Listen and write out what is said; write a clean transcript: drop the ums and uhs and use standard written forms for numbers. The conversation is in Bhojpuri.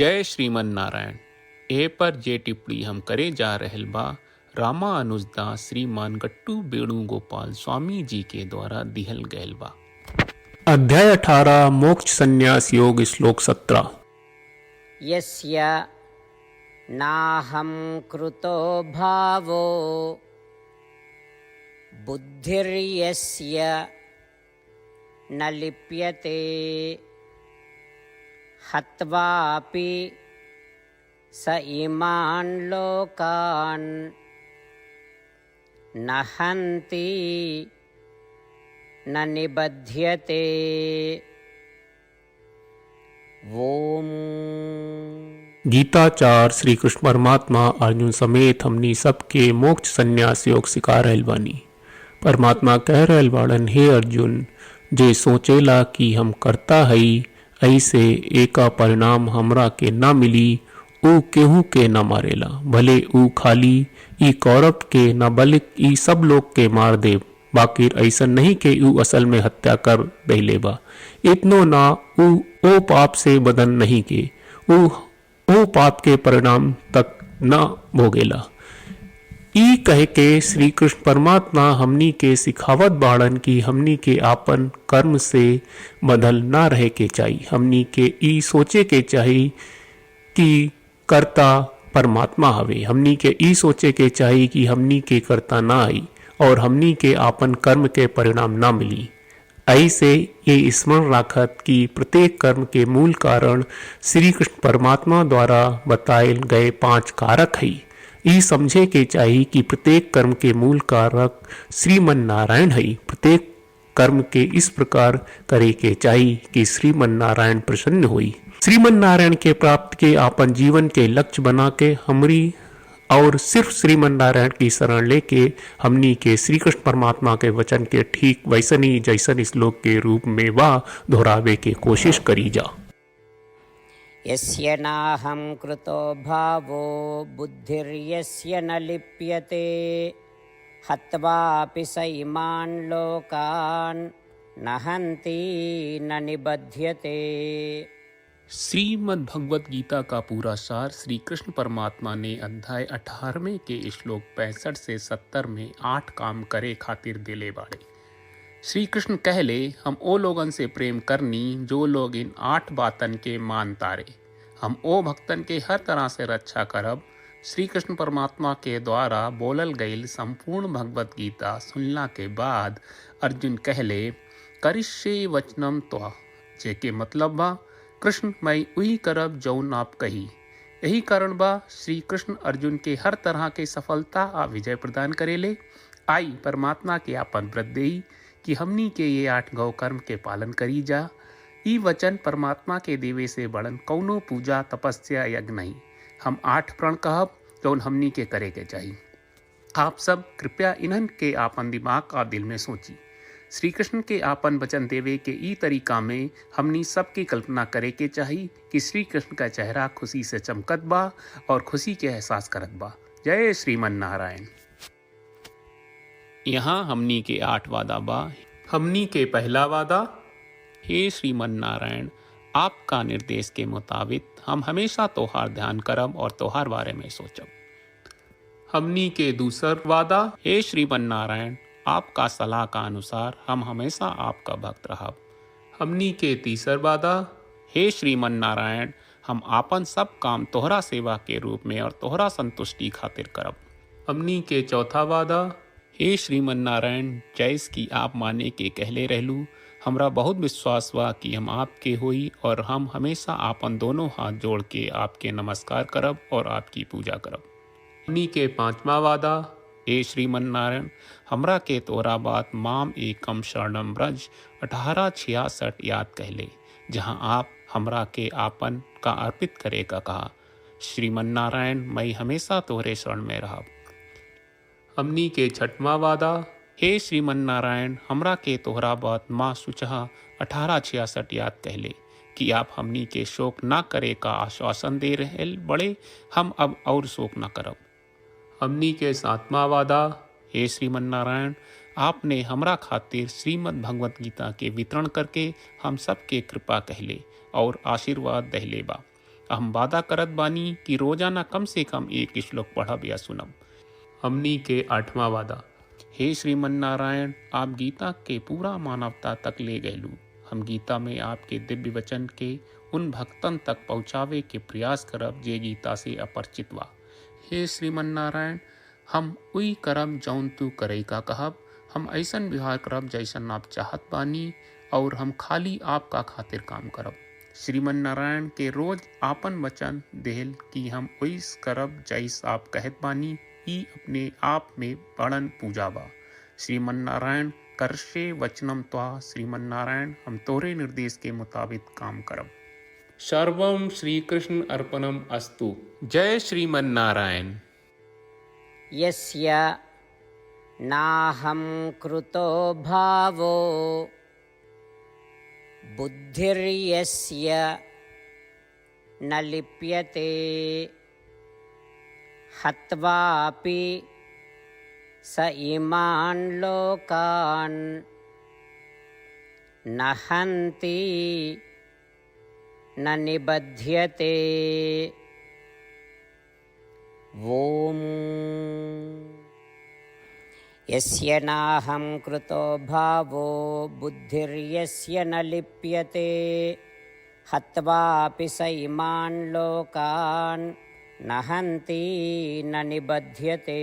जय श्रीमन नारायण। ए पर जे टिप्पणी हम करे जा रहल बा रामा अनुजदास श्रीमान गट्टू वेणुगोपाल स्वामी जी के द्वारा दिहल गयल बा। अध्याय 18 मोक्ष संन्यास योग श्लोक 17। यस्य नाहं कृतो भावो बुद्धिर्यस्य न लिप्यते हत्वापि स इमान् लोकान् न हन्ति न निबध्यते। ओम। गीताचार श्री कृष्ण परमात्मा अर्जुन समेत हमनी सबके मोक्ष संन्यास योग सिखा रहल बानी। परमात्मा कह रहल बाड़न, हे अर्जुन, जे सोचेला कि हम करता हई ऐसे एका परिणाम हमरा के ना मिली, ऊ केहू के न मारेला, भले ऊ खाली ई कौरव के न बल्कि ई सब लोग के मार दे, बाकी ऐसा नहीं के ऊ असल में हत्या कर देले बा। इतनो ना ओ पाप से बदन नहीं के ओ पाप के परिणाम तक न भोगेला। ई कह के श्री कृष्ण परमात्मा हमनी के सिखावत बाड़न कि हमनी के आपन कर्म से बदल ना रहे के चाहिए। हमनी के ई सोचे के चाहिए कि कर्ता परमात्मा हवे। हमनी के ई सोचे के चाहिए कि हमनी के कर्ता ना आई और हमनी के आपन कर्म के परिणाम ना मिली। ऐसे ये स्मरण राखत कि प्रत्येक कर्म के मूल कारण श्री कृष्ण परमात्मा द्वारा बताए गए 5 कारक है। ई समझे के चाहिए कि प्रत्येक कर्म के मूल कारक श्रीमन नारायण है। प्रत्येक कर्म के इस प्रकार करे के चाहिए कि श्रीमन नारायण प्रसन्न हुई। श्रीमन नारायण के प्राप्त के आपन जीवन के लक्ष्य बना के हमरी और सिर्फ श्रीमन नारायण की शरण लेके हमनी के श्री कृष्ण परमात्मा के वचन के ठीक वैसनी जैसन श्लोक के रूप में वा दोहरावे के कोशिश करी जा। यस्य नाहं कृतो भावो बुद्धिर्यस्य न लिप्यते हत्वापि स इमान् लोकान् न हन्ति न निबध्यते। श्रीमद् भगवत गीता का पूरा सार श्री कृष्ण परमात्मा ने अध्याय 18वें के श्लोक 65 से 70 में 8 काम करे खातिर दिले बाड़े। श्री कृष्ण कहले, हम ओ लोगन से प्रेम करनी जो लोग इन 8 बातन के मान तारे। हम ओ भक्तन के हर तरह से रक्षा करब। श्री कृष्ण परमात्मा के द्वारा बोलल गईल संपूर्ण भगवत गीता सुनला के बाद अर्जुन कहले, करिष्ये वचनम त्वा, जेके मतलब बा कृष्ण मैं उही करब जौन आप कही। यही कारण बा श्री कृष्ण अर्जुन के हर तरह के सफलता आ विजय प्रदान करेले। आई परमात्मा के आपन व्रत देई कि हमनी के ये 8 गौ कर्म के पालन करी जा। ई वचन परमात्मा के देवे से बड़न कौनो पूजा तपस्या यज्ञ नहीं। हम 8 प्रण कहब जौन हमनी के करे के चाहिए। आप सब कृपया इन्हन के आपन दिमाग और दिल में सोची। श्री कृष्ण के आपन वचन देवे के ई तरीका में हमनी सबकी कल्पना करे के चाहिए कि श्री कृष्ण का चेहरा खुशी से चमकत बा और खुशी के एहसास करत बा। जय श्रीमन नारायण। यहाँ हमनी के 8 वादा बा। हमनी के पहला वादा, हे श्रीमन नारायण, आपका निर्देश के मुताबिक हम हमेशा तोहार ध्यान करब और तोहार बारे में सोचब। हमनी के दूसर वादा, हे श्रीमन नारायण, आपका सलाह का अनुसार हम हमेशा आपका भक्त रहब। हमनी के तीसर वादा, हे श्रीमन नारायण, हम आपन सब काम तोहरा सेवा के रूप में और तोहरा संतुष्टि खातिर करब। हमनी के चौथा वादा, हे श्रीमन नारायण, जैस की आप माने के कहले रहलू, हमरा बहुत विश्वास बा कि हम आपके होई और हम हमेशा आपन दोनों हाथ जोड़ के आपके नमस्कार करब और आपकी पूजा करब। हमनी के 5वां वादा, हे श्रीमन नारायण, हमरा के तोरा बात माम एकम शरणम ब्रज 1866 याद कहले, जहाँ आप हमरा के आपन का अर्पित करे का कहा। श्रीमन नारायण, मैं हमेशा तोहरे शरण में रहब। हमनी के 6वां वादा, हे श्रीमन नारायण, हमरा के तोहरा बात माँ सुचहा 1866 याद कहले कि आप हमनी के शोक ना करे का आश्वासन दे रहे बड़े, हम अब और शोक ना करब। हमनी के 7वां वादा, हे श्रीमन नारायण, आपने हमरा खातिर श्रीमद् भगवत गीता के वितरण करके हम सब के कृपा कहले और आशीर्वाद दहले बा। हम वादा करत बानी कि रोजाना कम से कम एक श्लोक पढ़ब या सुनब। हमनी के 8वां वादा। हे श्रीमन नारायण, आप गीता के पूरा मानवता तक ले गयलू। हम गीता में आपके दिव्य वचन के उन भक्तन तक पहुँचावे के प्रयास करब जे गीता से अपरिचित बा। हे श्रीमन नारायण, हम उई करब जौन तू करे का कहब। हम ऐसन व्यवहार करब जैसन आप चाहत बानी और हम खाली आपका खातिर काम करब। श्रीमन नारायण के रोज आपन वचन देहल कि हम ओइस करब जैस आप कहत बानी, ई अपने आप में बड़न पूजा बा। श्रीमन नारायण, करशे वचनम त्वा। श्रीमन नारायण, हम तोरे निर्देश के मुताबिक काम करब। सर्वम श्री कृष्ण अर्पणम अस्तु। जय श्रीमन नारायण। यस्य नाहं कृतो भावो बुद्धिर्यस्य न लिप्यते हत्वापि स इमान् लोकान् न हन्ति न निबध्यते। ॐ यस्य नाहं कृतो भावो बुद्धिर्यस्य न लिप्यते हत्वापि स इमान् लोकान् न हन्ति न निबध्यते।